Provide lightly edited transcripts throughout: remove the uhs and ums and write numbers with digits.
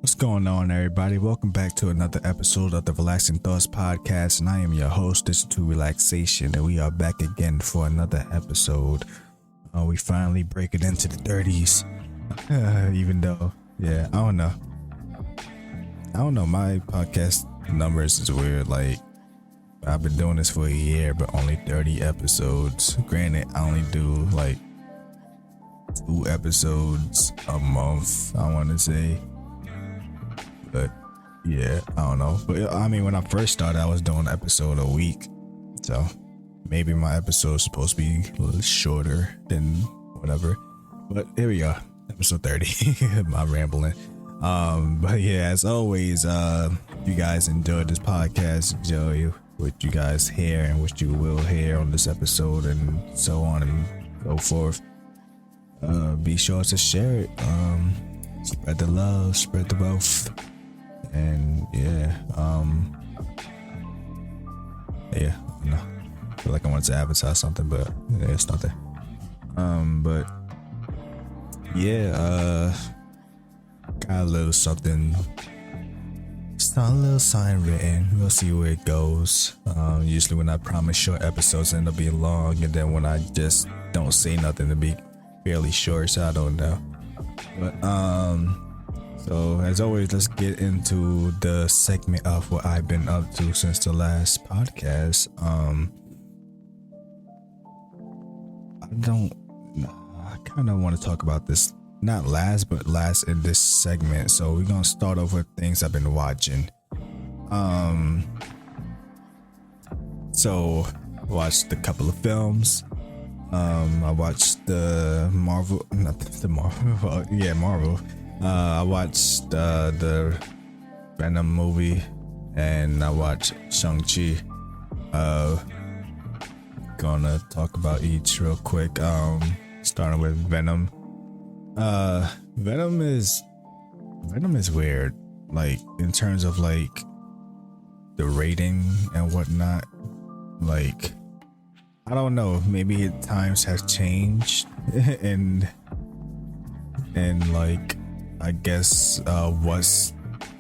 What's going on, everybody? Welcome back to another episode of the Relaxing Thoughts Podcast, and I am your host, Digital Relaxation, and we are back again for another episode. We finally break it into the 30s, even though, I don't know, my podcast numbers is weird. Like, I've been doing this for a year, but only 30 episodes. Granted, I only do like 2 episodes a month, I want to say. But yeah, I don't know. But I mean, when I first started, I was doing an episode a week. So maybe my episode's supposed to be a little shorter than whatever. But here we are, episode 30. My rambling. But yeah, as always, if you guys enjoyed this podcast, enjoy what you guys hear and what you will hear on this episode and so on and so forth. Be sure to share it. Spread the love, spread the wealth. And I feel like I wanted to advertise something, but it's not there. Got a little something. It's not a little sign written. We'll see where it goes. Usually when I promise short episodes end up being long, and then when I just don't say nothing, to be fairly short, so I don't know. But so as always, let's get into the segment of what I've been up to since the last podcast. I kind of want to talk about this, not last, but last in this segment. So we're going to start off with things I've been watching. So watched a couple of films. I watched Marvel. I watched the Venom movie, and I watched Shang-Chi. Gonna talk about each real quick. Starting with Venom. Venom is weird. Like, in terms of like the rating and whatnot. Like, I don't know. Maybe times have changed, and like, I guess what's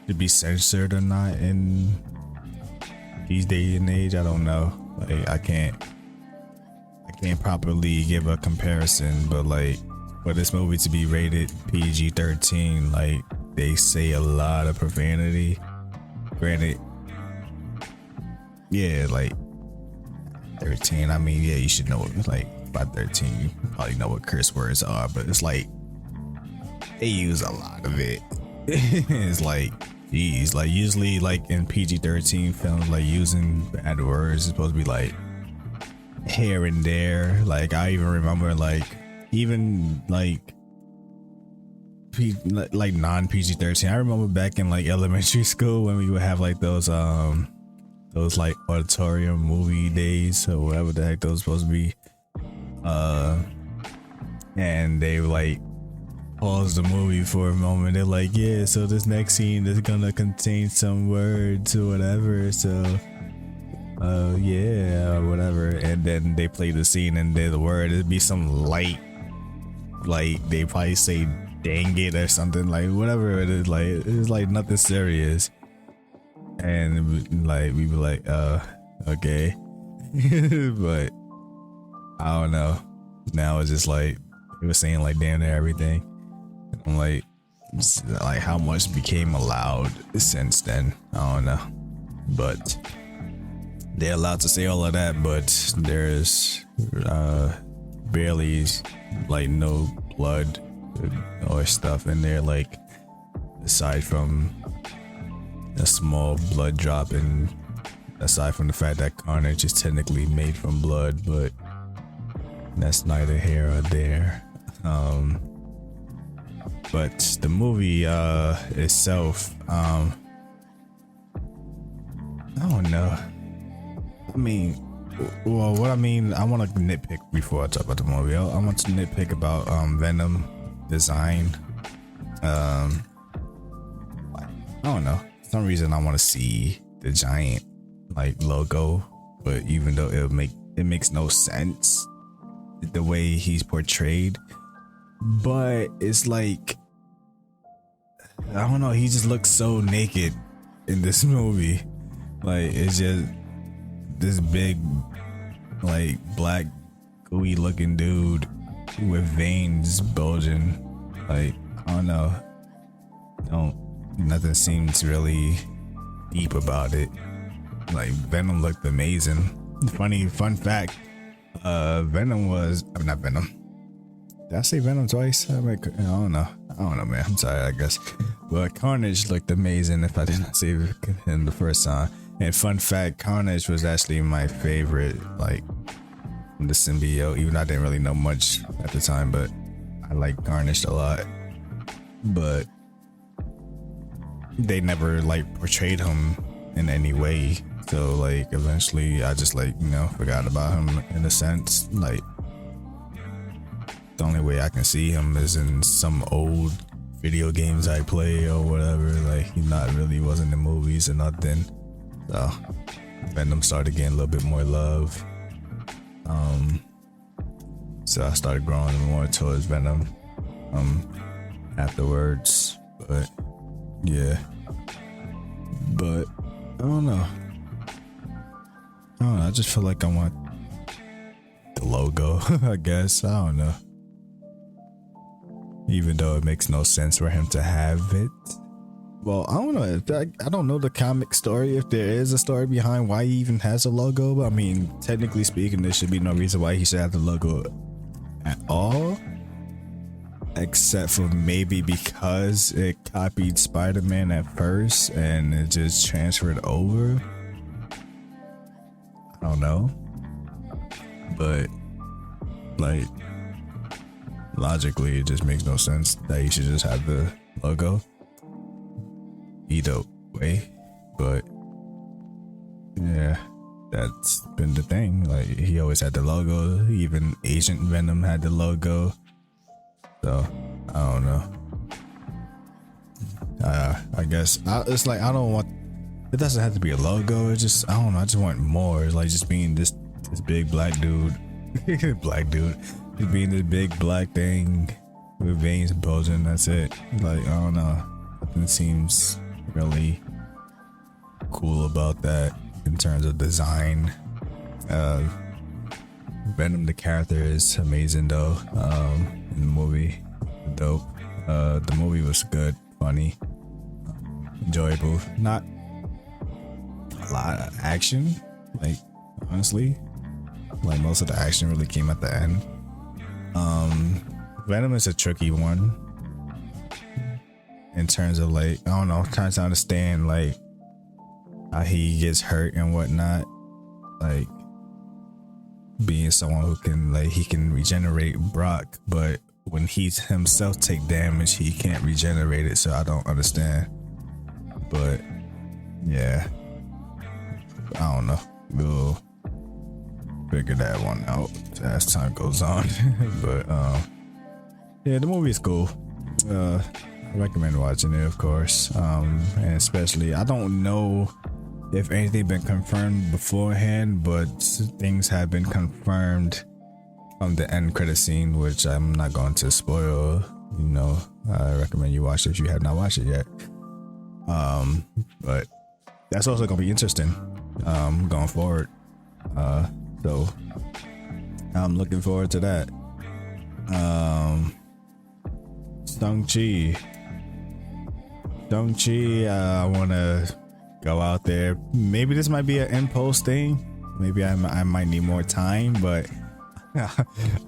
to be censored or not in these day and age. I don't know. Like, I can't properly give a comparison, but like, for this movie to be rated PG-13, like, they say a lot of profanity. Granted, like 13. I mean, you should know it. Like, by 13, you probably know what curse words are, but it's like they use a lot of it. It's like, geez, like usually like in PG-13 films, like using bad words is supposed to be like here and there. Like, I even remember like even like non PG-13. I remember back in like elementary school when we would have like those like auditorium movie days or whatever the heck those supposed to be. And they like pause the movie for a moment. They're like, yeah, so this next scene is gonna contain some words or whatever, so whatever. And then they play the scene, and then the word, it'd be some light, like they probably say dang it or something, like whatever it is. Like, it's like nothing serious, and like we were like, okay. But I don't know, now it's just like they were saying like damn near everything. I'm like how much became allowed since then, I don't know. But they're allowed to say all of that, but there's barely like no blood or stuff in there, like aside from a small blood drop, and aside from the fact that carnage is technically made from blood, but that's neither here or there. But the movie itself, I don't know. I mean, well, what I mean, I want to nitpick before I talk about the movie. I want to nitpick about Venom design. I don't know. For some reason, I want to see the giant like logo, but even though it makes no sense the way he's portrayed. But it's like, I don't know, he just looks so naked in this movie. Like, it's just this big, like, black, gooey looking dude with veins bulging. Like, I don't know. Nothing seems really deep about it. Like, Venom looked amazing. Fun fact, Venom was, I'm not Venom. Did I say Venom twice? I don't know, man. I'm sorry, I guess. But Carnage looked amazing if I didn't say it in the first time. And fun fact, Carnage was actually my favorite, like, the symbiote, even though I didn't really know much at the time, but I like Carnage a lot. But they never, like, portrayed him in any way. So, like, eventually I just, like, you know, forgot about him in a sense. Like, the only way I can see him is in some old video games I play or whatever. Like, he not really wasn't in movies or nothing. So Venom started getting a little bit more love. So I started growing more towards Venom afterwards. But yeah. But I don't know. I just feel like I want the logo, I guess. I don't know. Even though it makes no sense for him to have it. Well, I don't know. I don't know the comic story, if there is a story behind why he even has a logo. But I mean, technically speaking, there should be no reason why he should have the logo at all. Except for maybe because it copied Spider-Man at first and it just transferred over. I don't know. But, like, logically, it just makes no sense that he should just have the logo. Either way, but yeah, that's been the thing. Like, he always had the logo. Even Agent Venom had the logo. So I don't know. I guess it's like, I don't want. It doesn't have to be a logo. It's just, I don't know. I just want more. It's like just being this big black dude, black dude, just being this big black thing with veins bulging. That's it. Like, I don't know. Nothing seems really cool about that in terms of design. Venom the character is amazing though. In the movie, dope. The movie was good, funny, enjoyable. Not a lot of action, like, honestly. Like, most of the action really came at the end. Venom is a tricky one in terms of, like, I don't know, trying to understand, like, how he gets hurt and whatnot. Like, being someone who can, like, he can regenerate Brock, but when he himself take damage, he can't regenerate it. So I don't understand. But yeah, I don't know. We'll figure that one out as time goes on. But yeah, the movie is cool. I recommend watching it, of course. And especially, I don't know if anything been confirmed beforehand, but things have been confirmed from the end credit scene, which I'm not going to spoil. You know, I recommend you watch it if you have not watched it yet. But that's also gonna be interesting going forward. So I'm looking forward to that. Shang-Chi, I want to go out there. Maybe this might be an impulse thing. Maybe I might need more time, but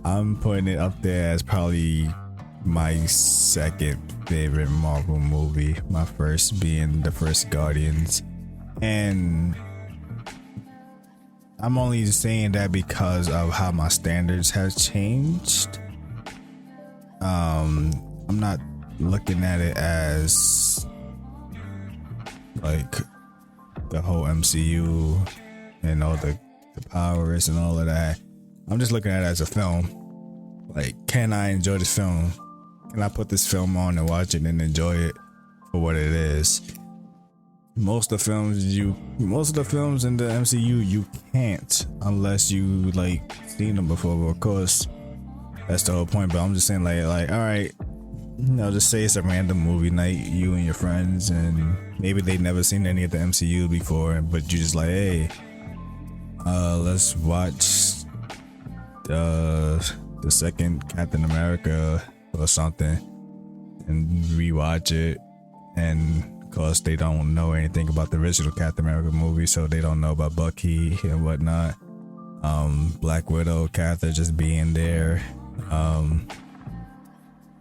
I'm putting it up there as probably my second favorite Marvel movie. My first being the first Guardians. And I'm only saying that because of how my standards have changed. I'm not looking at it as like the whole MCU and all the powers and all of that. I'm just looking at it as a film. Like, can I enjoy this film? Can I put this film on and watch it and enjoy it for what it is? Most of the films in the MCU you can't, unless you like seen them before. But of course, that's the whole point. But I'm just saying, like, all right, just say it's a random movie night, you and your friends, and maybe they never seen any of the MCU before, but you just like, hey, let's watch the second Captain America or something, and rewatch it. And of course, they don't know anything about the original Captain America movie, so they don't know about Bucky and whatnot. Black Widow character just being there.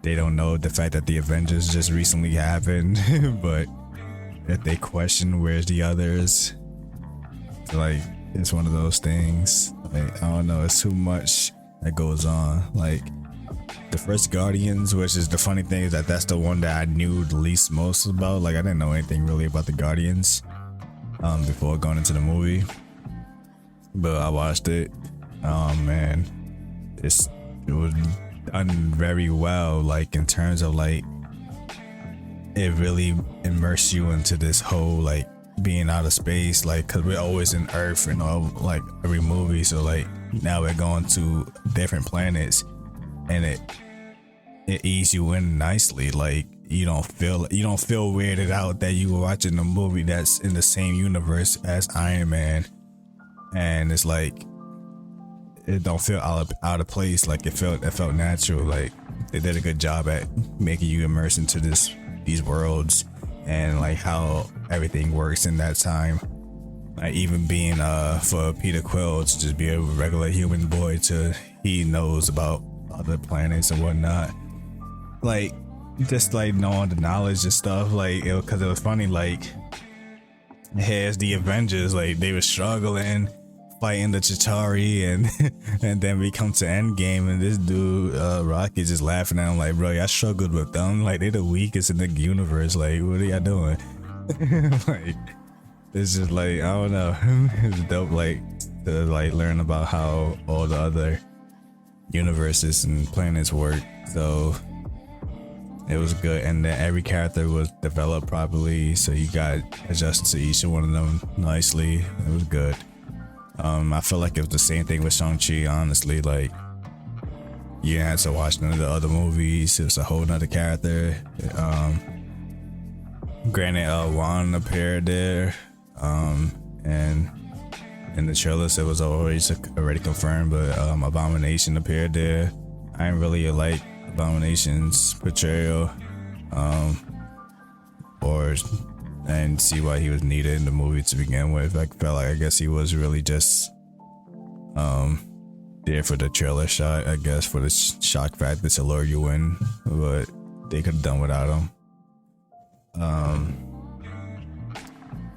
They don't know the fact that the Avengers just recently happened, but if they question where's the others, like, it's one of those things. Like, I don't know, it's too much that goes on. Like, the first Guardians, which is the funny thing, is that that's the one that I knew the least most about. Like, I didn't know anything really about the Guardians before going into the movie, but I watched it. Oh man, it was done very well, like in terms of like it really immersed you into this whole like being out of space, like, because we're always in Earth and all, like every movie, so like now we're going to different planets, and it eases you in nicely. Like, you don't feel weirded out that you were watching a movie that's in the same universe as Iron Man, and it's like it don't feel out of place. Like, it felt natural. Like, they did a good job at making you immerse into these worlds, and like how everything works in that time. Like, even being for Peter Quill to just be a regular human boy to he knows about other planets and whatnot. Like, just like knowing the knowledge and stuff. Like, because it was funny. Like, here's the Avengers. Like, they were struggling, fighting the Chitauri, and then we come to Endgame, and this dude Rocky just laughing at him like, bro, y'all struggled with them. Like, they the weakest in the universe. Like, what are y'all doing? Like, it's just like, I don't know. It's dope, like, to like learn about how all the other universes and planets work. So it was good, and then every character was developed properly, so you got adjusted to each one of them nicely. It was good. I feel like it was the same thing with Shang-Chi, honestly. Like, you didn't have to watch none of the other movies. It was a whole nother character. Granted, Juan appeared there, and in the trailers it was already confirmed, but Abomination appeared there. I didn't really like Abomination's portrayal, and see why he was needed in the movie to begin with. I felt like, I guess he was really just there for the trailer shot, I guess, for the shock factor to lure you in, but they could have done without him.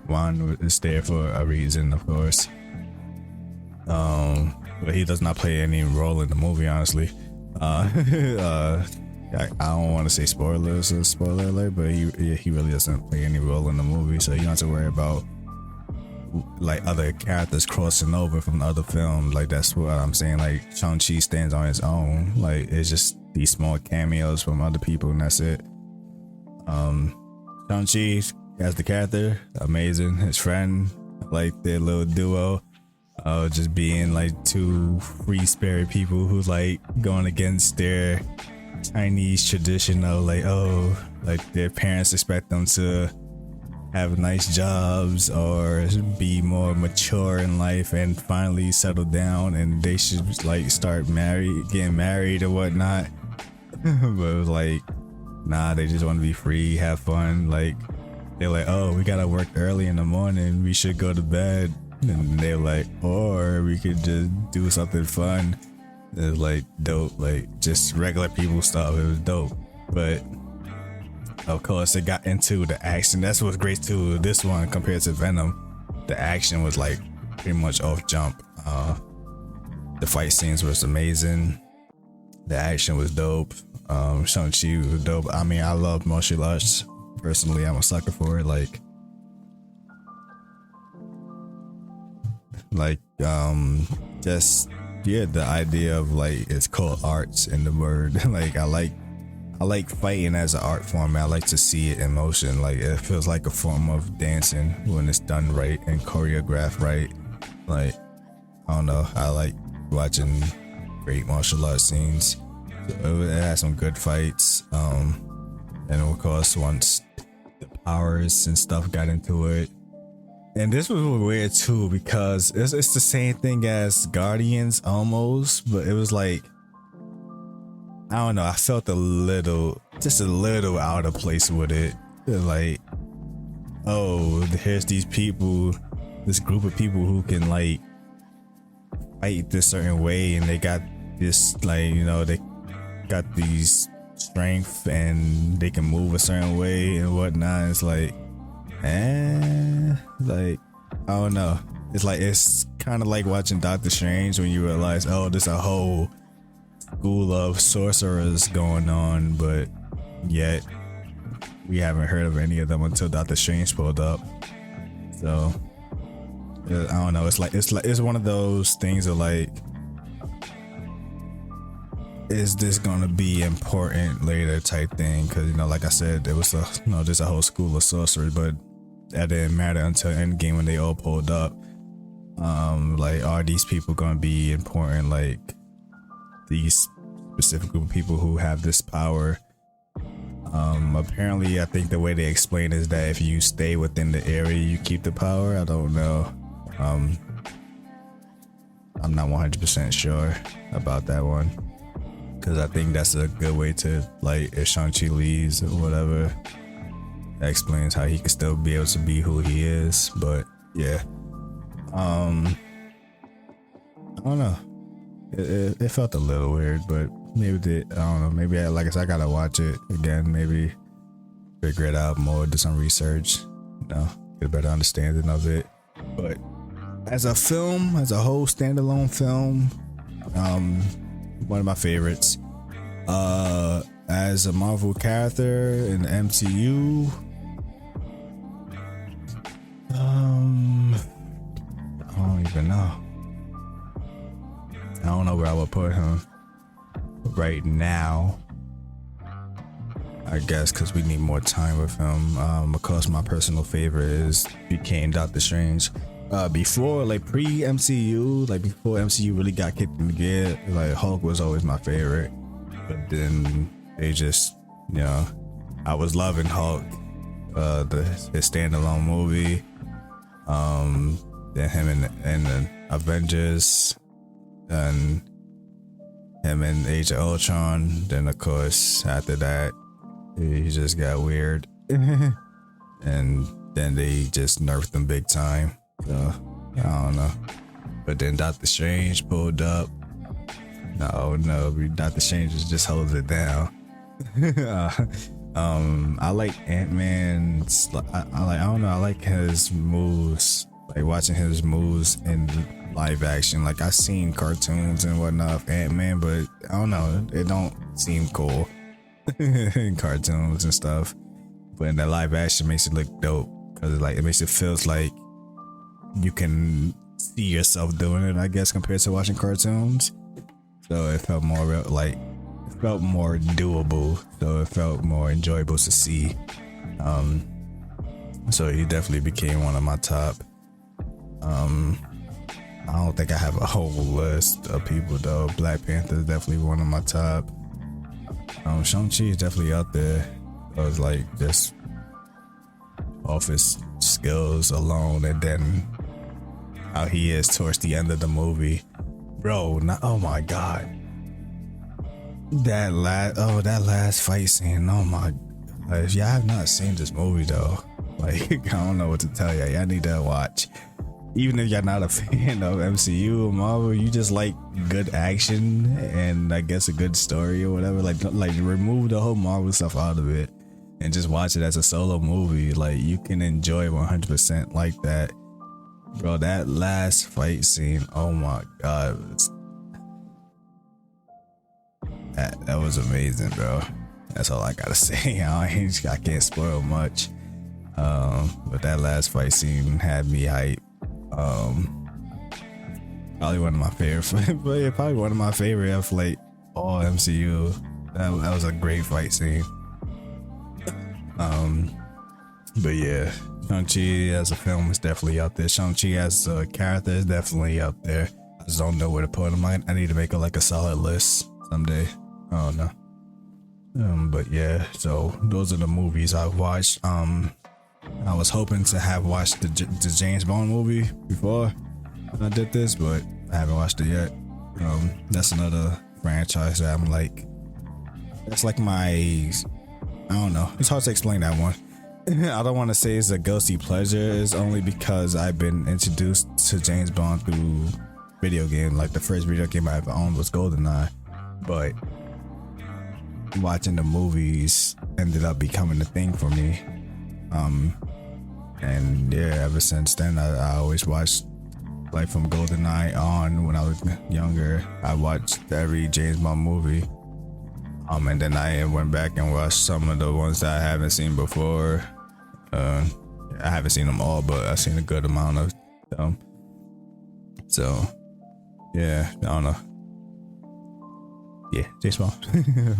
Juan is there for a reason, of course, but he does not play any role in the movie, honestly. I don't want to say spoilers or spoiler alert, but he really doesn't play any role in the movie, so you don't have to worry about like other characters crossing over from the other films. Like, that's what I'm saying. Like, Shang-Chi stands on his own. Like, it's just these small cameos from other people, and that's it. Shang-Chi as the character, amazing. His friend, like their little duo, just being like two free spirit people who like going against their Chinese tradition of like, oh, like their parents expect them to have nice jobs or be more mature in life and finally settle down, and they should like start getting married or whatnot. But it was like, nah, they just want to be free, have fun. Like, they're like, oh, we gotta work early in the morning, we should go to bed. And they're like, or we could just do something fun. It was like dope, like just regular people stuff. It was dope, but of course it got into the action. That's what's great too. This one compared to Venom, the action was like pretty much off jump. The fight scenes was amazing. The action was dope. Shang-Chi was dope. I mean, I love martial arts. Personally, I'm a sucker for it. Just the idea of like, it's called arts in the word. Like, I like fighting as an art form. I like to see it in motion. Like, it feels like a form of dancing when it's done right and choreographed right. Like, I don't know, I like watching great martial arts scenes. So it had some good fights. And of course, once the powers and stuff got into it, and this was weird too because it's the same thing as Guardians almost, but it was like, I don't know, I felt just a little out of place with it. Like, oh, here's these people, this group of people who can like fight this certain way, and they got this, like, you know, they got these strength and they can move a certain way and whatnot. It's like, like, I don't know. It's like, it's kind of like watching Doctor Strange when you realize, oh, there's a whole school of sorcerers going on, but yet we haven't heard of any of them until Doctor Strange pulled up. So I don't know. It's one of those things of like, is this gonna be important later type thing? Because, you know, like I said, there was there's a whole school of sorcerers, but that didn't matter until Endgame when they all pulled up. Like, are these people gonna be important? Like, these specific group of people who have this power. Apparently, I think the way they explain is that if you stay within the area, you keep the power. I don't know. I'm not 100% sure about that one, because I think that's a good way to, like, if Shang-Chi leaves or whatever, that explains how he could still be able to be who he is. But yeah, I don't know. It felt a little weird, but maybe I don't know. Maybe like I said, I gotta watch it again. Maybe figure it out more, do some research, you know, get a better understanding of it. But as a film, as a whole standalone film, one of my favorites. As a Marvel character in the MCU, I don't even know. I don't know where I would put him right now. I guess because we need more time with him. Of course, my personal favorite became Doctor Strange. Before, like, pre-MCU, like before MCU really got kicked in gear, like, Hulk was always my favorite. But then they just, you know, I was loving Hulk, his standalone movie. Then him in the Avengers, and him in Age of Ultron. Then of course after that, he just got weird, and then they just nerfed him big time. So I don't know. But then Doctor Strange pulled up. No, Doctor Strange just holds it down. I like Ant-Man's. I don't know. I like his moves. Like watching his moves in live action. Like, I've seen cartoons and whatnot of Ant-Man, but I don't know. It don't seem cool in cartoons and stuff. But in the live action, makes it look dope, because like it makes it feels like you can see yourself doing it, I guess, compared to watching cartoons. So it felt more real, like it felt more doable, so it felt more enjoyable to see. So he definitely became one of my top. I don't think I have a whole list of people though. Black Panther is definitely one of my top. Shang-Chi is definitely out there. I was like, just off his skills alone, and then how he is towards the end of the movie, bro. Oh my god, that last fight scene. Oh my, if y'all have not seen this movie though, like, I don't know what to tell y'all. Y'all need to watch. Even if y'all not a fan of MCU or Marvel, you just like good action and I guess a good story or whatever. Like remove the whole Marvel stuff out of it and just watch it as a solo movie. Like, you can enjoy 100% like that, bro. That last fight scene, oh my god, that was amazing, bro. That's all I gotta say. I can't spoil much. But that last fight scene had me hype. Probably one of my favorite, but yeah, probably one of my favorite of like all MCU. That was a great fight scene. But yeah, Shang-Chi as a film is definitely out there. Shang-Chi as a character is definitely out there. I just don't know where to put him. I need to make a solid list someday. I don't know. But yeah, so those are the movies I've watched. I was hoping to have watched the James Bond movie before I did this, but I haven't watched it yet. That's another franchise that I'm like, that's like my, I don't know. It's hard to explain that one. I don't want to say it's a guilty pleasure. It's only because I've been introduced to James Bond through video game. Like the first video game I ever owned was GoldenEye, but watching the movies ended up becoming a thing for me. And yeah, ever since then, I always watched, like from GoldenEye on. When I was younger, I watched every James Bond movie. And then I went back and watched some of the ones that I haven't seen before. I haven't seen them all, but I've seen a good amount of them. So yeah, I don't know. Yeah, James Bond.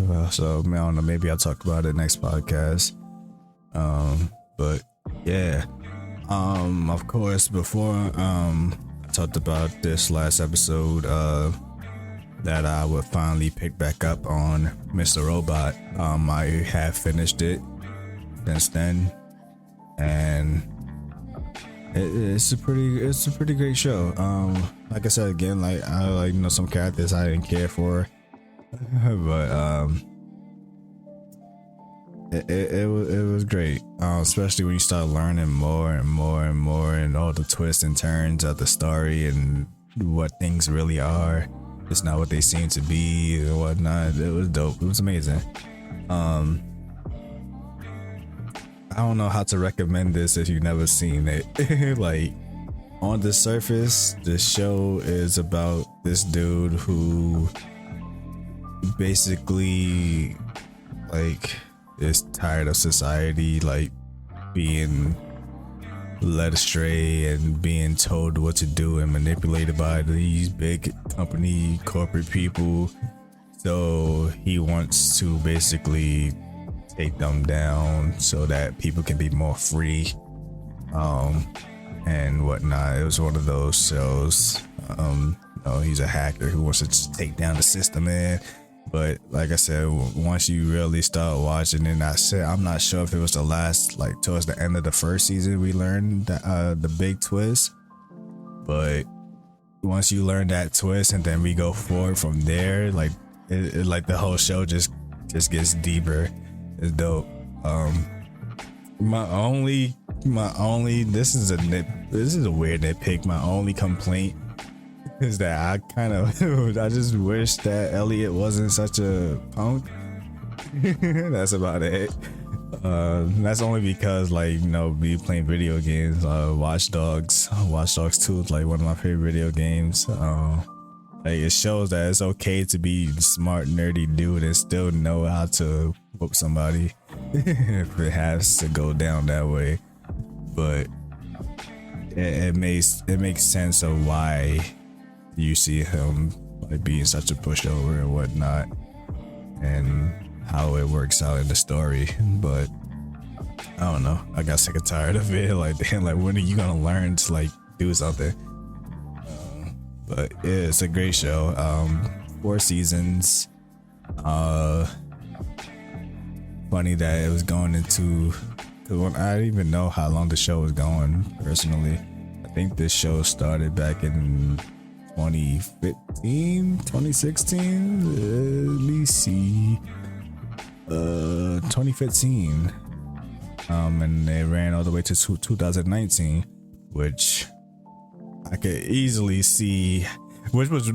Well, so I don't know. Maybe I'll talk about it next podcast. But yeah, of course, before I talked about this last episode, that I would finally pick back up on Mr. Robot. I have finished it since then, and it's a pretty great show. Like I said again, like I like some characters I didn't care for, but it was great, especially when you start learning more and more and more, and all the twists and turns of the story and what things really are. It's not what they seem to be and whatnot. It was dope. It was amazing. I don't know how to recommend this if you've never seen it. Like, on the surface, the show is about this dude who basically like is tired of society, like being led astray and being told what to do and manipulated by these big company corporate people. So he wants to basically take them down so that people can be more free, and whatnot. It was one of those shows. He's a hacker who wants to just take down the system, man. But like I said, once you really start watching it, I'm not sure if it was the last, like towards the end of the first season, we learned the big twist. But once you learn that twist, and then we go forward from there, like it like the whole show just gets deeper. It's dope. My only this is a weird nitpick. My only complaint is that I just wish that Elliot wasn't such a punk. That's about it. That's only because, like, me playing video games. Watch Dogs 2 is like one of my favorite video games. Like, it shows that it's okay to be smart, nerdy dude and still know how to whoop somebody if it has to go down that way. But it makes sense of why you see him like being such a pushover and whatnot, and how it works out in the story. But I don't know, I got sick and tired of it. Like, damn, like when are you gonna learn to like do something? But yeah, it's a great show. 4 seasons. Funny that it was going into, because I didn't even know how long the show was going personally. I think this show started back in 2015, 2016. Let me see. 2015. And they ran all the way to 2019, which I could easily see, which was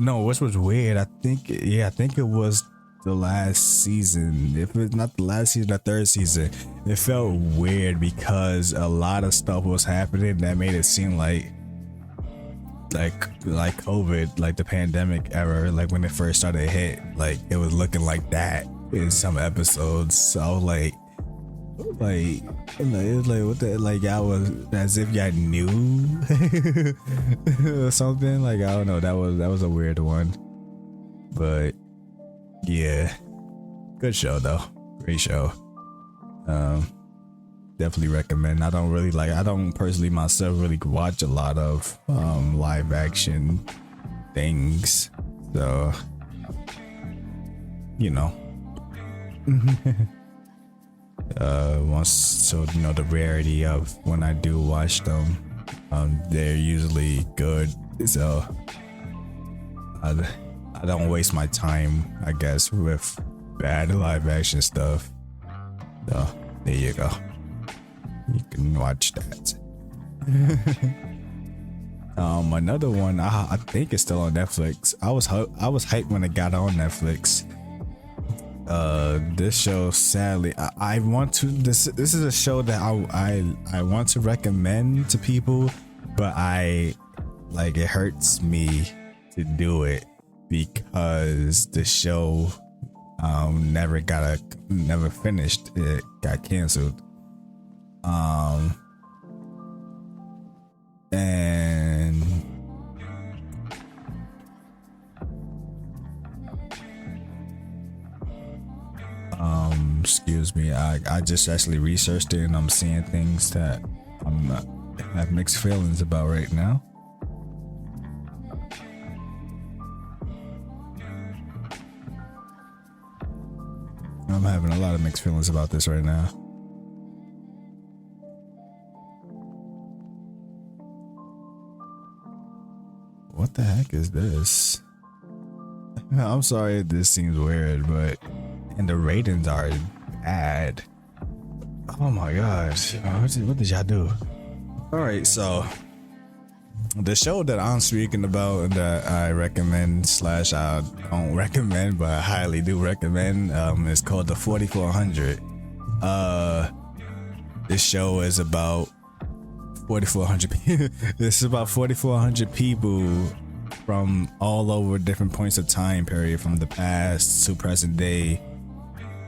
weird. I think it was the last season. If it's not the last season, the third season. It felt weird because a lot of stuff was happening that made it seem like COVID, like the pandemic era, like when it first started to hit, like it was looking like that in some episodes. So I was like what the, like I was as if y'all knew or something. Like, I don't know, that was a weird one. But yeah, good show though, great show. Definitely recommend. I don't personally myself really watch a lot of live action things, so Once, so you know the rarity of when I do watch them, they're usually good. So I don't waste my time, I guess, with bad live action stuff. So there you go. You can watch that. Another one I think it's still on Netflix. I was hyped when it got on Netflix. This show, sadly, I want to. This is a show that I want to recommend to people, but it hurts me to do it because the show never finished. It got canceled. And excuse me, I just actually researched it and I'm seeing things that I have mixed feelings about right now. I'm having a lot of mixed feelings about this right now. What the heck is this? I'm sorry if this seems weird, but and the ratings are bad. Oh my gosh, what did y'all do? All right, so the show that I'm speaking about and that I recommend / I don't recommend, but I highly do recommend, is called the 4400. This show is about 4,400 people. This is about 4,400 people from all over different points of time period, from the past to present day,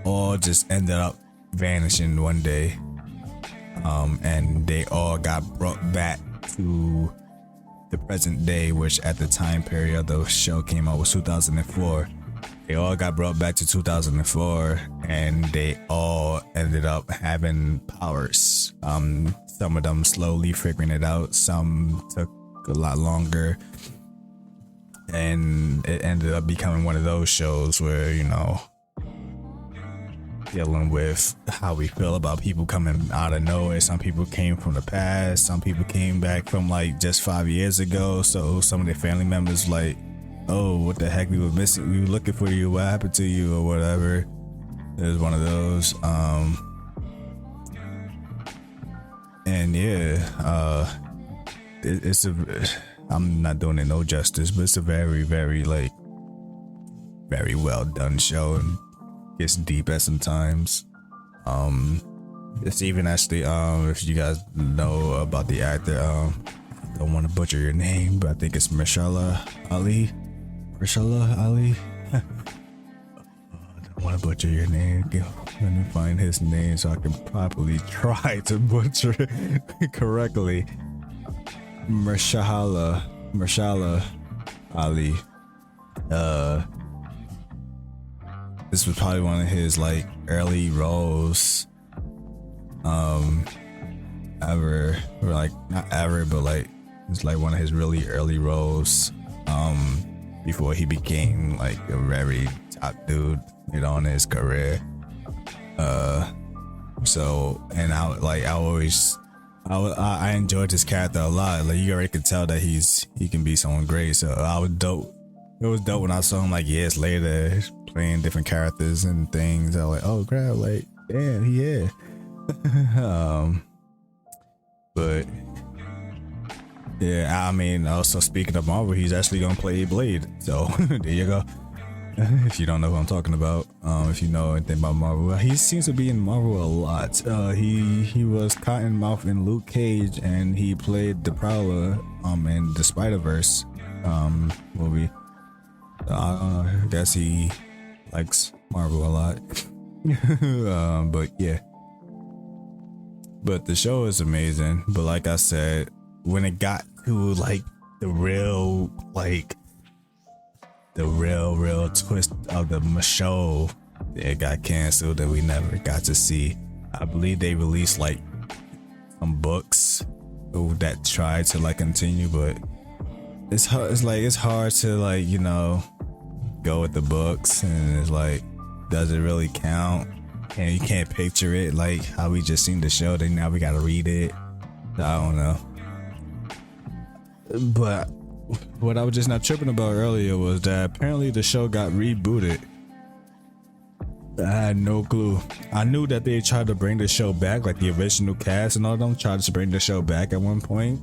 all just ended up vanishing one day. And they all got brought back to the present day, which at the time period the show came out was 2004. They all got brought back to 2004 and they all ended up having powers. Some of them slowly figuring it out, some took a lot longer, and it ended up becoming one of those shows where, you know, dealing with how we feel about people coming out of nowhere. Some people came from the past, some people came back from like just 5 years ago, so some of their family members like, oh, what the heck, we were missing, we were looking for you, what happened to you, or whatever. It was one of those. And yeah, it's a, I'm not doing it no justice, but it's a very, very like very well done show, and gets deep at some times. It's even actually, if you guys know about the actor, I don't want to butcher your name, but I think it's Mahershala Ali. I don't want to butcher your name. Let me find his name so I can properly try to butcher it correctly. Mahershala Ali. This was probably one of his like early roles, ever, or like not ever, but like it's like one of his really early roles, before he became like a very top dude, you know, in his career. So, and I enjoyed his character a lot. Like you already could tell that he can be someone great. So I was dope. It was dope when I saw him like years later playing different characters and things. I was like, oh crap, like damn, yeah. But yeah, I mean, also speaking of Marvel, he's actually gonna play Blade. So there you go. If you don't know who I'm talking about, if you know anything about Marvel, he seems to be in Marvel a lot. He was Cottonmouth in Luke Cage, and he played the Prowler in the Spider-Verse movie. I guess he likes Marvel a lot. But yeah, but the show is amazing. But like I said, when it got to like the real twist of the show, it got canceled and we never got to see. I believe they released like some books that tried to like continue, but it's hard to like, you know, go with the books, and it's like does it really count? And you can't picture it like how we just seen the show, then now we gotta read it. I don't know. But what I was just not tripping about earlier was that apparently the show got rebooted. I had no clue. I knew that they tried to bring the show back, like the original cast and all of them tried to bring the show back at one point.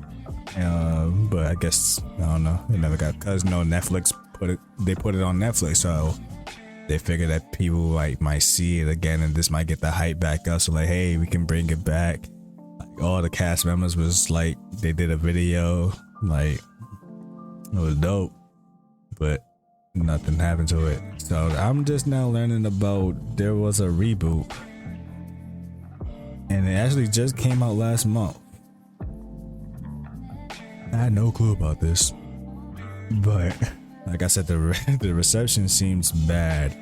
But I guess, I don't know, it never got, cause no, Netflix put it on Netflix, so they figured that people might see it again and this might get the hype back up. So like, hey, we can bring it back. Like all the cast members was like, they did a video, like it was dope, but nothing happened to it. So I'm just now learning about there was a reboot, and it actually just came out last month. I had no clue about this, but like I said, the reception seems bad.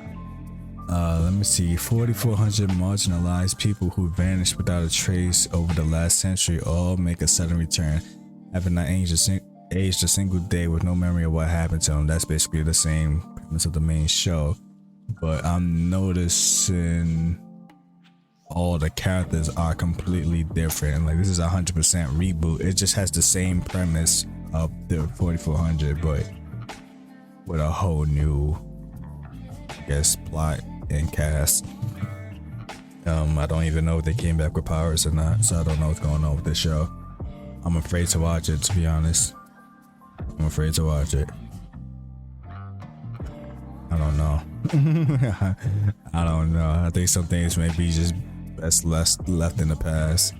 Let me see. 4,400 marginalized people who vanished without a trace over the last century all make a sudden return, having not aged a single day with no memory of what happened to them. That's basically the same premise of the main show, but I'm noticing all the characters are completely different. Like this is 100% reboot. It just has the same premise of the 4,400, but with a whole new, I guess, plot and cast. I don't even know if they came back with powers or not, so I don't know what's going on with this show. I'm afraid to watch it, to be honest. I'm afraid to watch it. I don't know. I don't know. I think some things may be just best left in the past.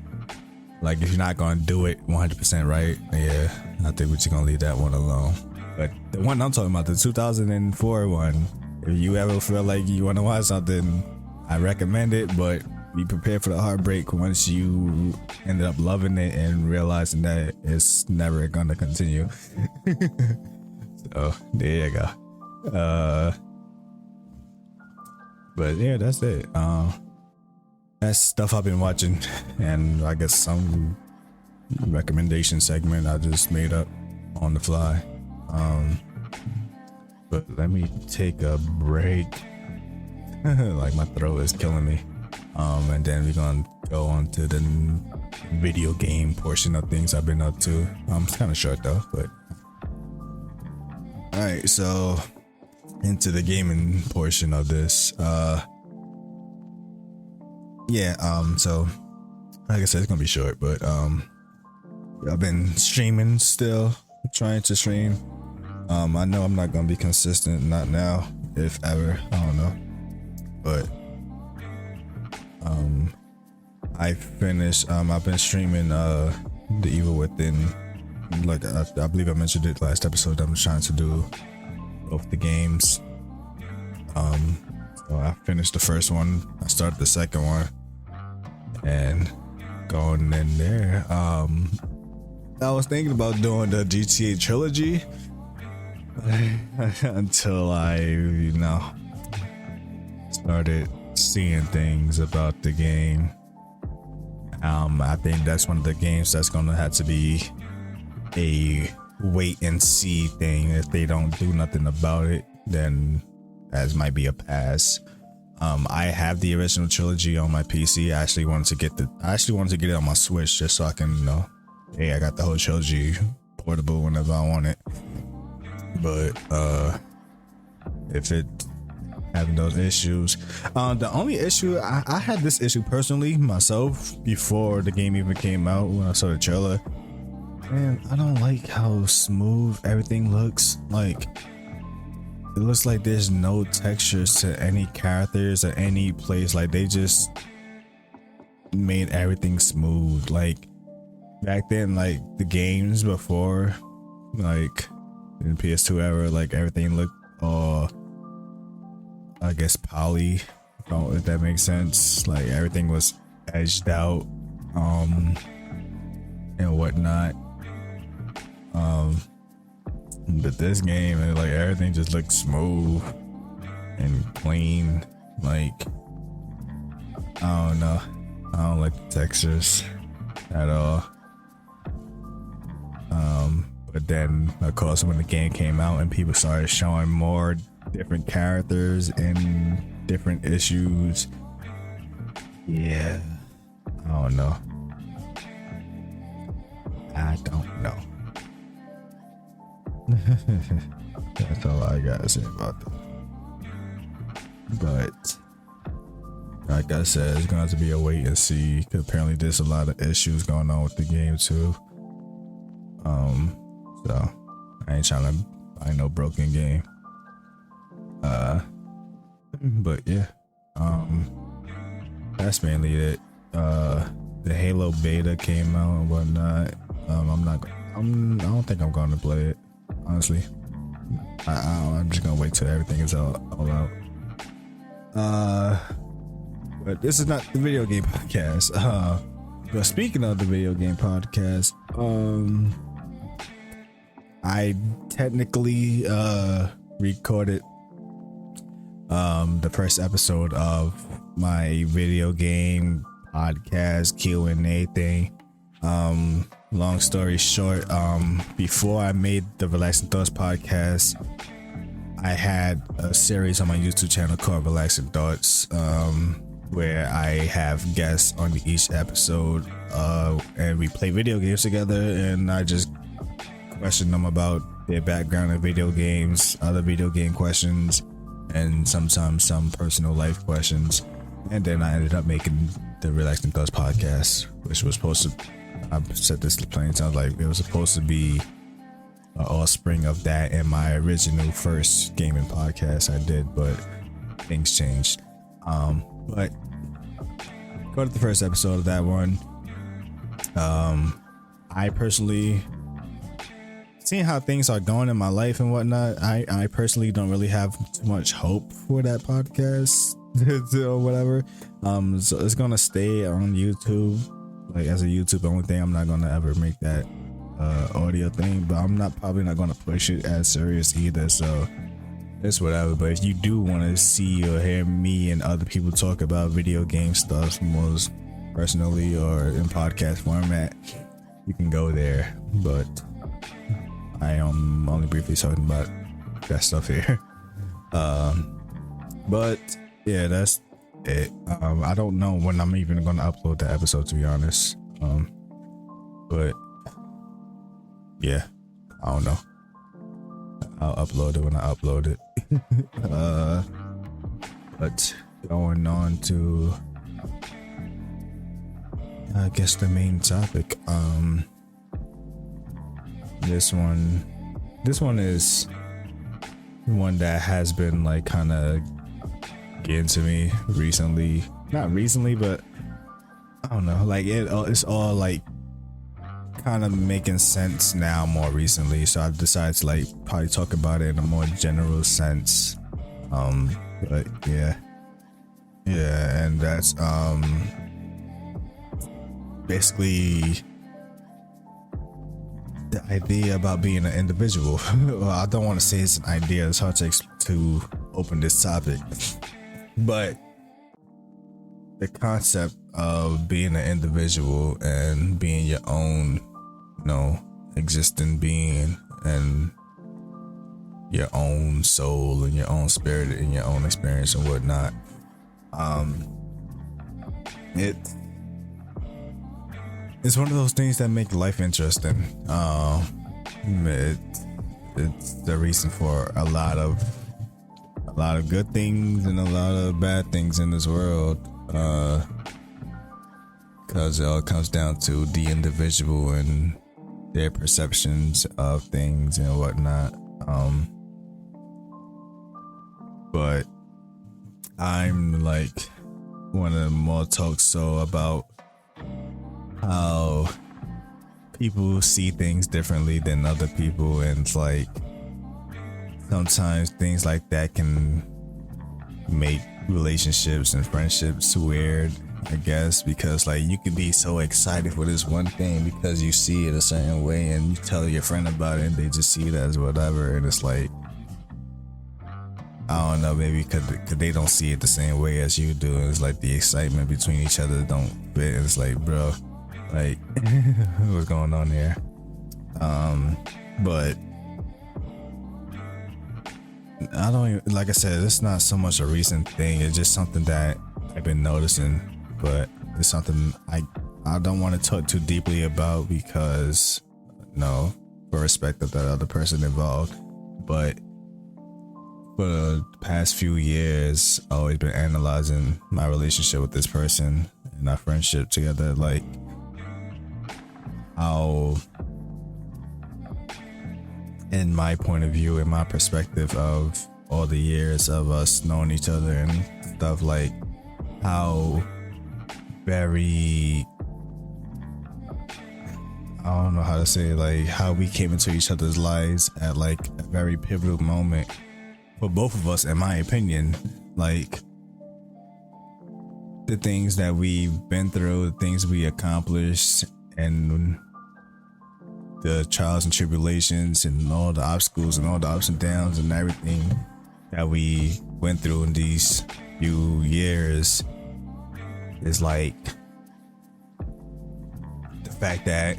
Like if you're not gonna do it 100% right, yeah, I think we're just gonna leave that one alone. But the one I'm talking about, the 2004 one, if you ever feel like you want to watch something, I recommend it, but be prepared for the heartbreak once you ended up loving it and realizing that it's never gonna continue. So there you go. But yeah, that's it. That's stuff I've been watching, and I guess some recommendation segment I just made up on the fly. But let me take a break. Like my throat is killing me. And then we're gonna go on to the video game portion of things I've been up to. It's kind of short though, but all right. So into the gaming portion of this. So like I said, it's gonna be short, but I've been streaming still, trying to stream. I know I'm not gonna be consistent, not now, if ever, I don't know, but I finished, I've been streaming The Evil Within. Like I believe I mentioned it last episode. I'm trying to do both the games. So I finished the first one, I started the second one, and going in there, I was thinking about doing the GTA trilogy until I, started seeing things about the game. I think that's one of the games that's gonna have to be a wait and see thing. If they don't do nothing about it, then that might be a pass. I have the original trilogy on my PC. I actually wanted to get it on my Switch just so I can, hey, I got the whole trilogy portable whenever I want it. But if it having those issues, the only issue I had this issue personally myself before the game even came out. When I saw the trailer, man, I don't like how smooth everything looks. Like it looks like there's no textures to any characters or any place. Like they just made everything smooth. Like back then, like the games before, like in PS2 era, like everything looked all, I guess, poly, if that makes sense. Like everything was edged out, and whatnot. But this game, like everything just looks smooth and clean. Like I don't know, I don't like the textures at all. But then of course when the game came out and people started showing more different characters and different issues. Yeah, I don't know. That's all I gotta say about that. But like I said, it's going to have to be a wait and see, because apparently there's a lot of issues going on with the game too. So I ain't trying to buy no broken game. But yeah, that's mainly it. The Halo beta came out and whatnot. I don't think I'm going to play it, honestly. I'm just gonna wait till everything is all out. But this is not the video game podcast. But speaking of the video game podcast, I technically recorded the first episode of my video game podcast Q&A thing. Long story short, before I made the Relaxing Thoughts podcast, I had a series on my YouTube channel called Relaxing Thoughts, where I have guests on each episode, and we play video games together, and I just question them about their background in video games, other video game questions, and sometimes some personal life questions. And then I ended up making the Relaxing Thoughts podcast, which was supposed to, I've said this plenty of times, like it was supposed to be an offspring of that and my original first gaming podcast I did, but things changed. But go to the first episode of that one. I personally, seeing how things are going in my life and whatnot, I personally don't really have too much hope for that podcast or whatever. So it's gonna stay on YouTube, like as a YouTube only thing. I'm not gonna ever make that audio thing, but I'm probably not gonna push it as serious either, so it's whatever. But if you do want to see or hear me and other people talk about video game stuff most personally or in podcast format, you can go there. But I am only briefly talking about that stuff here. But yeah, that's it. I don't know when I'm even gonna upload the episode, to be honest. But yeah, I don't know. I'll upload it when I upload it. But going on to, I guess, the main topic. This one is one that has been like kind of getting to me recently. Not recently, but I don't know. Like it's all like kind of making sense now more recently, so I've decided to like probably talk about it in a more general sense. But yeah, and that's basically the idea about being an individual. Well, I don't want to say it's an idea, it's hard to open this topic, but the concept of being an individual and being your own, existing being, and your own soul and your own spirit and your own experience and whatnot. It's one of those things that make life interesting. It's the reason for a lot of good things and a lot of bad things in this world. Because it all comes down to the individual and their perceptions of things and whatnot. But I'm like want to more talk about how people see things differently than other people, and it's like sometimes things like that can make relationships and friendships weird, I guess, because like you can be so excited for this one thing because you see it a certain way, and you tell your friend about it and they just see it as whatever, and it's like, I don't know, maybe cause they don't see it the same way as you do, and it's like the excitement between each other don't fit, and it's like, bro, like what's going on here? But I don't even, like I said, it's not so much a recent thing. It's just something that I've been noticing, but it's something I don't want to talk too deeply about because, no, for respect of that other person involved. But for the past few years, I've always been analyzing my relationship with this person and our friendship together, like how, in my point of view, in my perspective of all the years of us knowing each other and stuff, like how very, I don't know how to say it, like how we came into each other's lives at like a very pivotal moment for both of us, in my opinion. Like the things that we've been through, the things we accomplished, and the trials and tribulations and all the obstacles and all the ups and downs and everything that we went through in these few years is like the fact that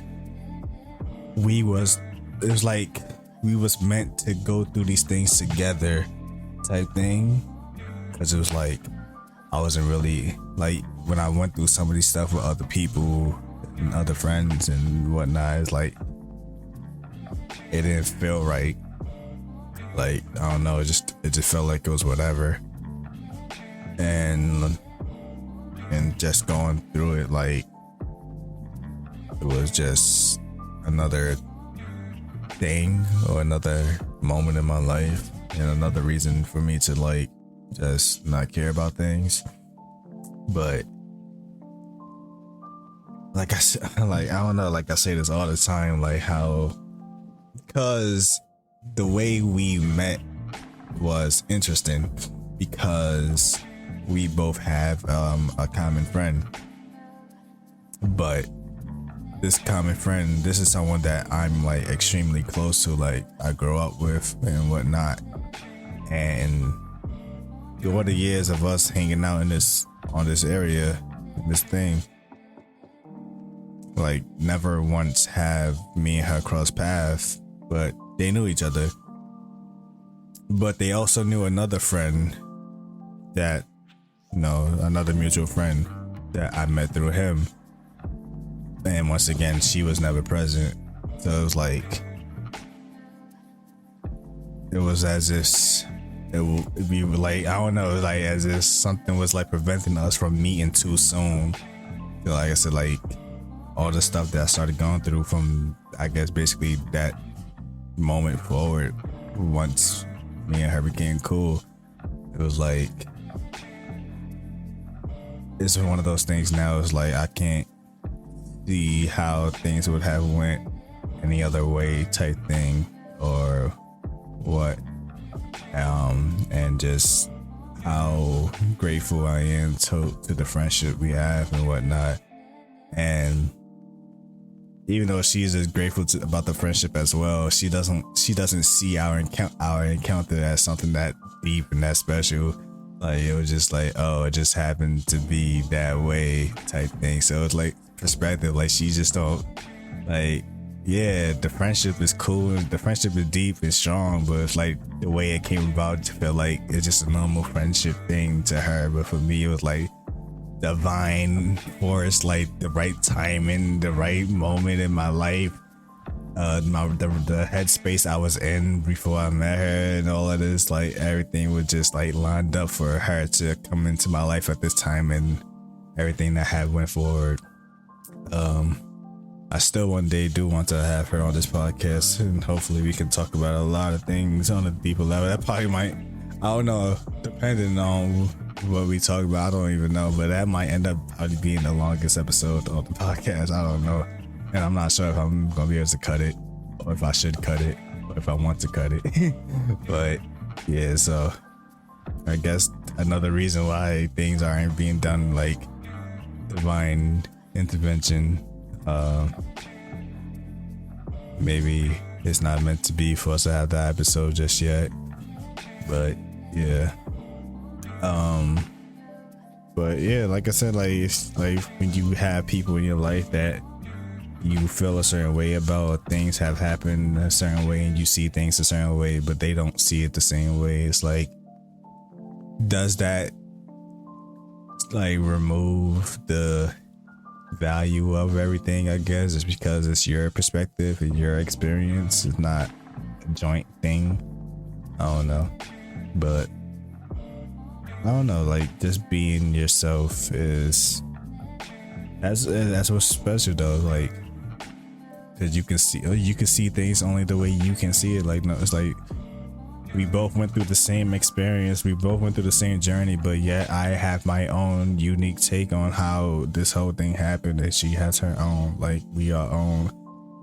it was like we was meant to go through these things together type thing, because it was like I wasn't really, like when I went through some of these stuff with other people and other friends and whatnot, it's like it didn't feel right. Like I don't know, it just felt like it was whatever, and just going through it, like it was just another thing or another moment in my life and another reason for me to like just not care about things. But like I said, like I don't know, like I say this all the time, like how, because the way we met was interesting because we both have a common friend, but this common friend, this is someone that I'm like extremely close to, like I grew up with and whatnot. And over the years of us hanging out in this area, this thing, like never once have me and her cross paths, but they knew each other. But they also knew another friend that, another mutual friend that I met through him. And once again, she was never present. So it was like, it was as if we were like, I don't know, it was like as if something was like preventing us from meeting too soon. So like I said, like all the stuff that I started going through from, I guess, basically that moment forward, once me and her became cool, it was like, it's one of those things now. It's like I can't see how things would have went any other way type thing or what, and just how grateful I am to the friendship we have and whatnot. And even though she's as grateful about the friendship as well, she doesn't see our encounter as something that deep and that special. Like it was just like, oh, it just happened to be that way type thing. So it's like perspective, like she just don't, like, yeah, the friendship is cool, the friendship is deep and strong, but it's like the way it came about to feel like it's just a normal friendship thing to her. But for me, it was like divine force, like the right timing, the right moment in my life, the headspace I was in before I met her, and all of this, like everything was just like lined up for her to come into my life at this time, and everything that had went forward. I still one day do want to have her on this podcast, and hopefully we can talk about a lot of things on a deeper level. That probably might, I don't know, depending on what we talk about, I don't even know, but that might end up probably being the longest episode of the podcast. I don't know, and I'm not sure if I'm gonna be able to cut it, or if I should cut it, or if I want to cut it. But yeah, so I guess another reason why things aren't being done, like divine intervention, maybe it's not meant to be for us to have that episode just yet. But yeah, but yeah, like I said, like it's like when you have people in your life that you feel a certain way about things have happened a certain way and you see things a certain way, but they don't see it the same way. It's like, does that like remove the value of everything? I guess it's because it's your perspective and your experience. It's not a joint thing. I don't know, but I don't know, like just being yourself is that's what's special though, like because you can see things only the way you can see it. Like, no, it's like we both went through the same experience, we both went through the same journey, but yet I have my own unique take on how this whole thing happened, and she has her own. Like, we are on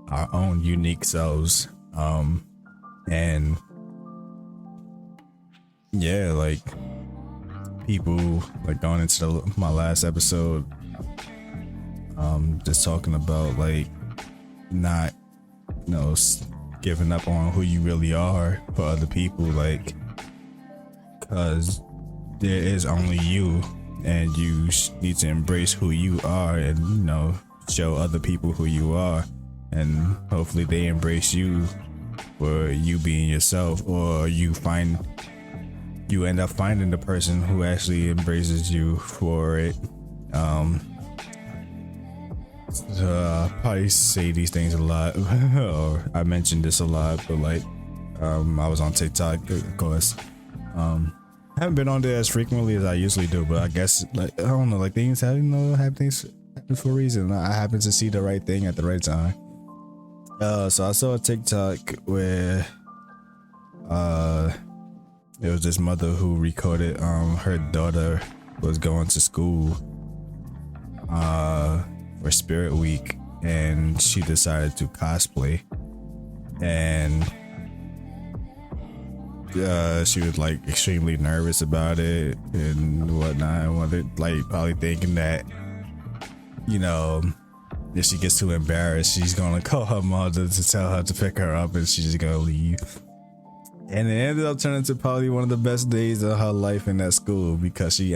our own unique selves. And yeah, like people like going into my last episode, just talking about like not, you know, giving up on who you really are for other people, like, because there is only you, and you need to embrace who you are, and, you know, show other people who you are, and hopefully they embrace you for you being yourself, or you end up finding the person who actually embraces you for it. I probably say these things a lot, or I mentioned this a lot, but like, I was on TikTok, of course. I haven't been on there as frequently as I usually do, but I guess, like, I don't know, like things happen, things happen for a reason. I happen to see the right thing at the right time. So I saw a TikTok where there was this mother who recorded her daughter was going to school for Spirit Week, and she decided to cosplay, and she was like extremely nervous about it and whatnot, and like probably thinking that, you know, if she gets too embarrassed, she's gonna call her mother to tell her to pick her up, and she's just gonna leave. And it ended up turning to probably one of the best days of her life in that school, because she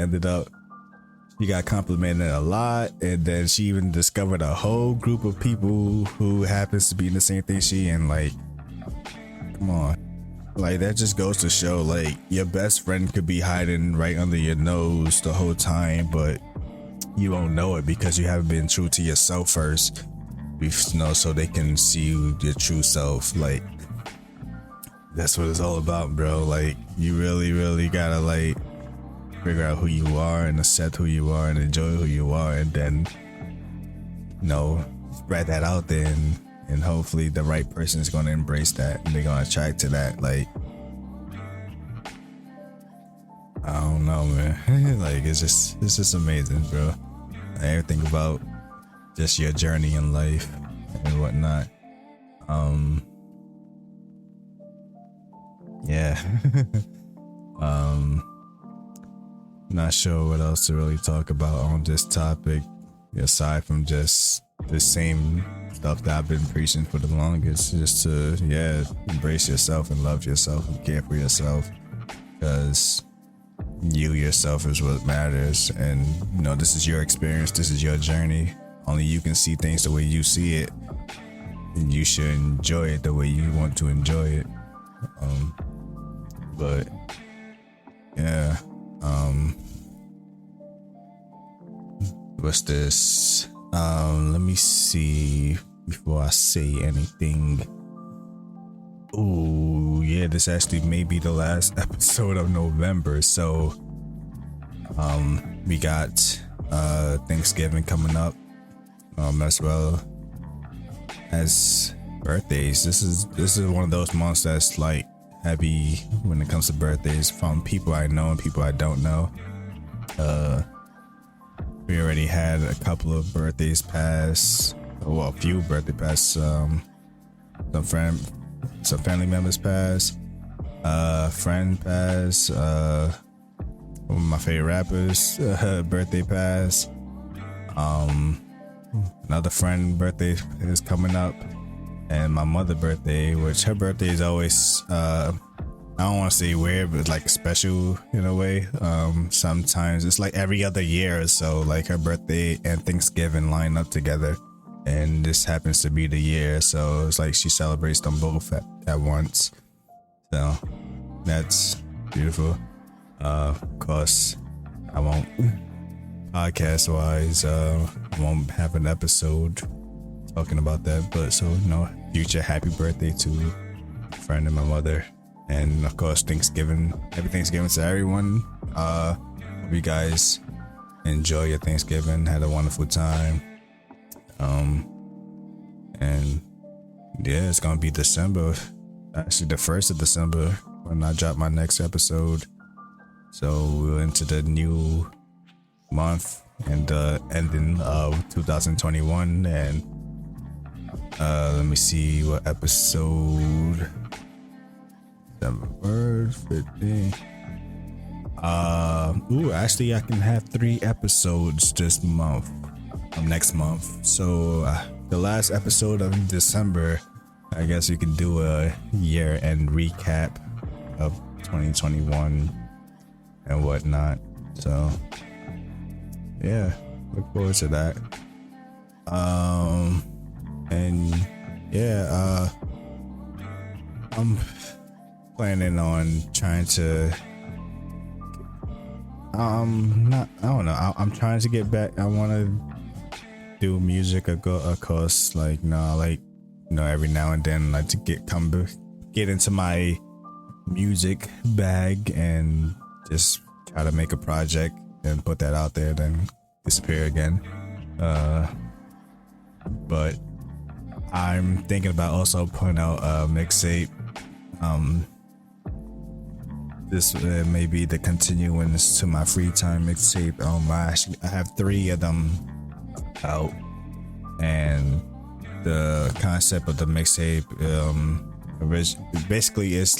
got complimented a lot, and then she even discovered a whole group of people who happens to be in the same thing she in. Like, come on, like that just goes to show, like, your best friend could be hiding right under your nose the whole time, but you won't know it because you haven't been true to yourself first, you know, so they can see your true self. Like, that's what it's all about, bro. Like, you really gotta like figure out who you are and accept who you are and enjoy who you are, and then, you know, spread that out there, and hopefully the right person is going to embrace that and they're going to attract to that. Like, I don't know, man. Like, it's just amazing, bro. Everything about just your journey in life and whatnot. Yeah. Not sure what else to really talk about on this topic, aside from just the same stuff that I've been preaching for the longest. Just to, yeah, embrace yourself and love yourself and care for yourself, because you yourself is what matters. And, you know, this is your experience, this is your journey. Only you can see things the way you see it, and you should enjoy it the way you want to enjoy it. But yeah, what's this? Let me see before I say anything. Oh yeah, this actually may be the last episode of November, so we got Thanksgiving coming up, as well as birthdays. This is one of those months that's like heavy when it comes to birthdays, from people I know and people I don't know. We already had a couple of birthdays pass, well, a few birthday pass. Some family members pass, friend pass, one of my favorite rappers birthday pass. Another friend birthday is coming up, and my mother birthday, which her birthday is always I don't want to say weird, but like special in a way. Sometimes it's like every other year or so, like her birthday and Thanksgiving line up together, and this happens to be the year, so it's like she celebrates them both at once. So that's beautiful. Of course, I won't, podcast wise, I won't have an episode talking about that, but so, future happy birthday to a friend and my mother. And of course, Thanksgiving, happy Thanksgiving to everyone. Hope you guys enjoy your Thanksgiving, had a wonderful time. And yeah, it's gonna be December, actually the 1st of December when I drop my next episode. So we're into the new month and the ending of 2021, and let me see what episode. December 15. Actually I can have 3 episodes this month, next month. So the last episode of December, I guess we can do a year-end recap of 2021 and whatnot. So yeah, look forward to that. And yeah, I'm planning on trying to I'm trying to get back. I want to do music, of course, like every now and then, like to get into my music bag and just try to make a project and put that out there, then disappear again. But I'm thinking about also putting out a mixtape. This may be the continuance to my free time mixtape. I have 3 of them out, and the concept of the mixtape, basically it's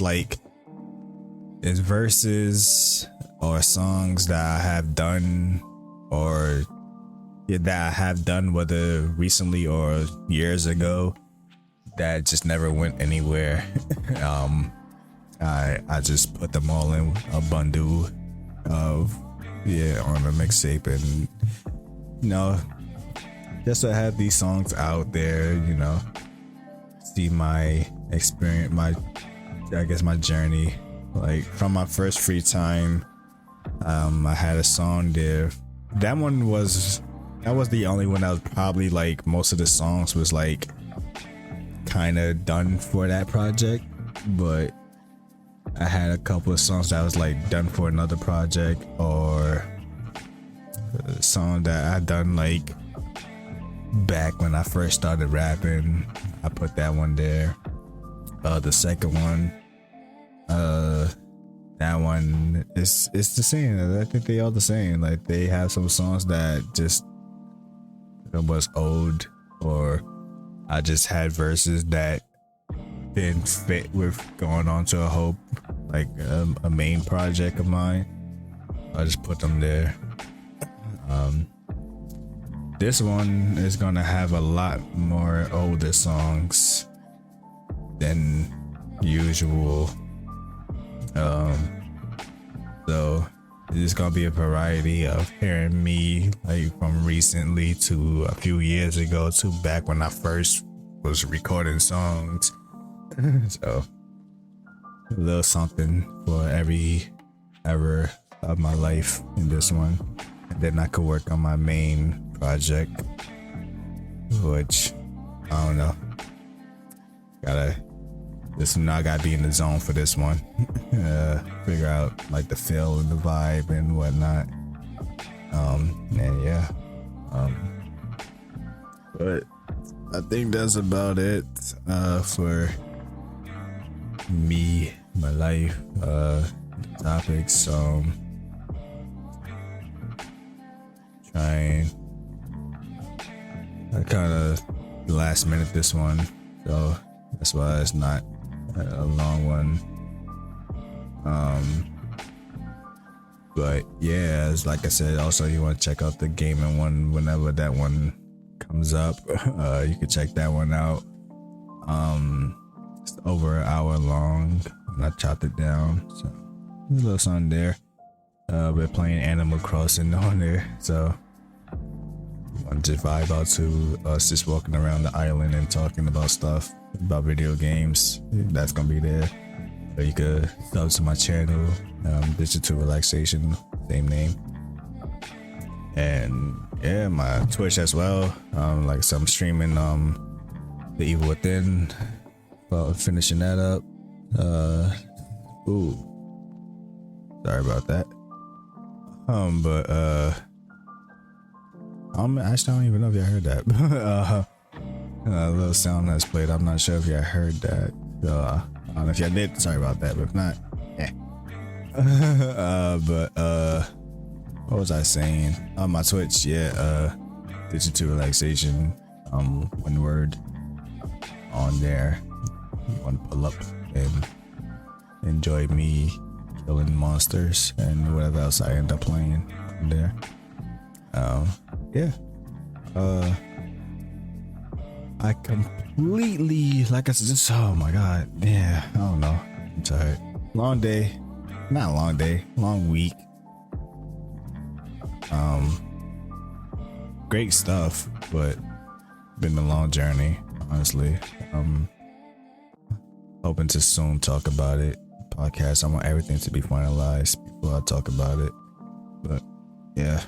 verses or songs that I have done, whether recently or years ago, that just never went anywhere. I just put them all in a bundle of on a mixtape, and just to have these songs out there, see my experience, my journey, like from my first free time. I had a song there. That was the only one that was probably like, most of the songs was like kind of done for that project, but I had a couple of songs that was like done for another project, or a song that I done like back when I first started rapping. I put that one there. The second one, that one it's the same. I think they all the same. Like, they have some songs that just was old, or I just had verses that didn't fit with going on to a whole, like a main project of mine. I just put them there. This one is gonna have a lot more older songs than usual. So it's gonna be a variety of hearing me, like from recently to a few years ago to back when I first was recording songs. So a little something for every era of my life in this one, and then I could work on my main project, which I don't know. I gotta be in the zone for this one. Figure out like the feel and the vibe and whatnot. And yeah. But I think that's about it for me, my life, topics. I kind of last minute this one, so that's why it's not a long one. But yeah, it's like I said, also you want to check out the gaming one whenever that one comes up. You can check that one out. It's over an hour long, and I chopped it down, so there's a little something there. We're playing Animal Crossing on there, so want to vibe out to us just walking around the island and talking about stuff, about video games, that's gonna be there. Or you could sub to my channel, Digital Relaxation, same name. And yeah, my Twitch as well. Like so I'm streaming The Evil Within, finishing that up. Ooh, sorry about that. But actually I don't even know if y'all heard that. A little sound that's played. I'm not sure if y'all heard that. I don't know if y'all did. Sorry about that. But if not, yeah. What was I saying? On my Twitch, yeah. Digital Relaxation. One word on there. You want to pull up and enjoy me killing monsters and whatever else I end up playing there. Yeah. I completely, like I said, just, oh my god, yeah, I don't know, I'm tired. Long day, not long day, long week. Great stuff, but been a long journey, honestly. Hoping to soon talk about it. Podcast, I want everything to be finalized before I talk about it. But yeah,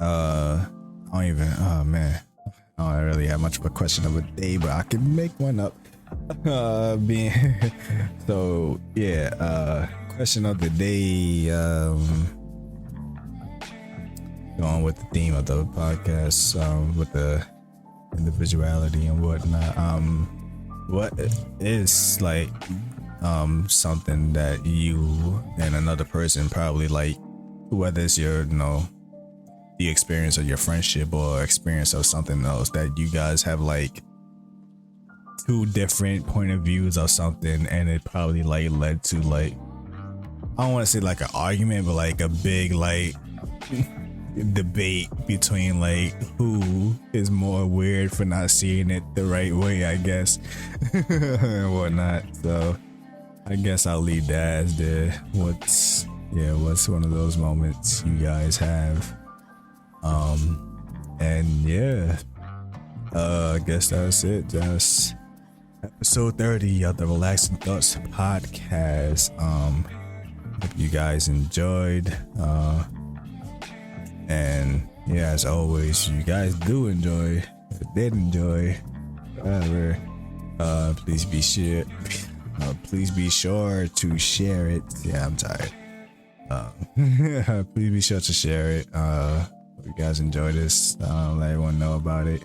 I don't even, oh man, I don't really have much of a question of a day, but I can make one up. So yeah, question of the day, going with the theme of the podcast, with the individuality and whatnot. What is like something that you and another person probably like, whether it's your, you know, the experience of your friendship or experience of something else, that you guys have like two different point of views of something, and it probably like led to like, I don't want to say like an argument, but like a big like debate between like who is more weird for not seeing it the right way, I guess, and whatnot. So I guess I'll leave that as the what's one of those moments you guys have. And yeah, I guess that's it. That's episode 30 of the Relaxing Thoughts podcast. Hope you guys enjoyed. And yeah, as always, you guys do enjoy, did enjoy, whatever. Please be sure to share it. Yeah, I'm tired. Please be sure to share it. Hope you guys enjoy this. Let everyone know about it.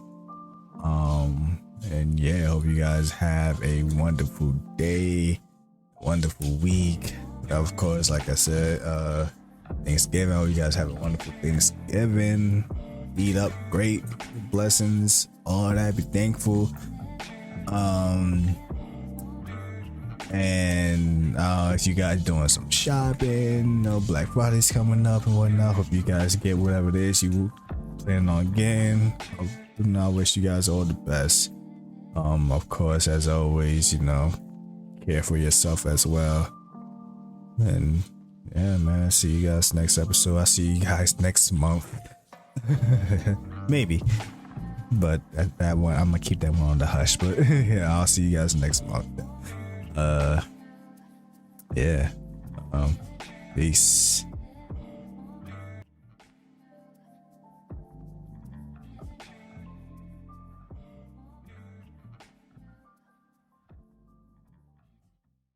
And yeah, hope you guys have a wonderful day, wonderful week. Of course, like I said, Thanksgiving. Hope you guys have a wonderful Thanksgiving. Eat up, great blessings, all that. Be thankful. And if you guys doing some shopping, Black Friday's coming up and whatnot. Hope you guys get whatever it is you plan on getting. I wish you guys all the best. Of course, as always, care for yourself as well. And yeah, man, see you guys next episode. I'll see you guys next month. Maybe. But that one, I'm gonna keep that one on the hush. But yeah, I'll see you guys next month. Yeah. Peace.